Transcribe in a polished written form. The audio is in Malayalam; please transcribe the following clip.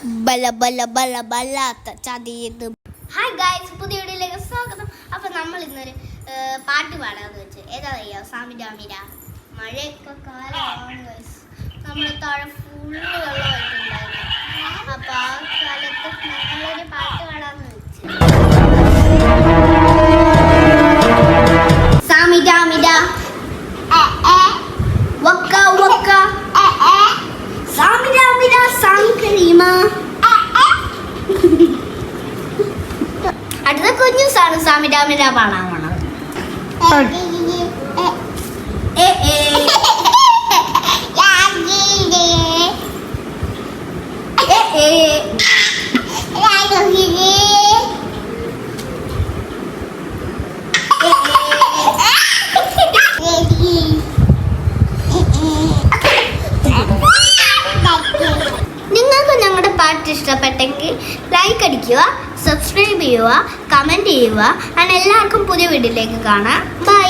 ബല ബല ബല ബലാത്ത ചതിയത്. ഹായ് ഗൈസ്, പുതിയ വീഡിയോയിലേക്ക് സ്വാഗതം. അപ്പം നമ്മൾ ഇന്നൊരു പാട്ട് പാടാന്ന് വെച്ച് ഏതാ അറിയാം? സാമിരാമിര. മഴയൊക്കെ കാലമാണ് ഗൈസ്. നമ്മുടെ താഴെ ഫുള്ള് വെള്ളമായിട്ടുണ്ടായിരുന്നു. അപ്പം ആ കാലത്ത് നമ്മളൊരു പാട്ട് പാടാന്ന് വെച്ച് സാമിരാമിര വക്ക വക്ക സാമിരാമിര സാമിക്കരീമ. അടുത്ത കുഞ്ഞു സാണ് സാമിരാമിര പാടാൻ പോണത്. നിങ്ങൾക്ക് ഞങ്ങളുടെ പാട്ട് ഇഷ്ടപ്പെട്ടെങ്കിൽ ലൈക്ക് അടിക്കുക, സബ്സ്ക്രൈബ് ചെയ്യുക, കമൻറ്റ് ചെയ്യുക. അങ്ങനെ എല്ലാവർക്കും പുതിയ വീഡിയോയിലേക്ക് കാണാം. ബൈ.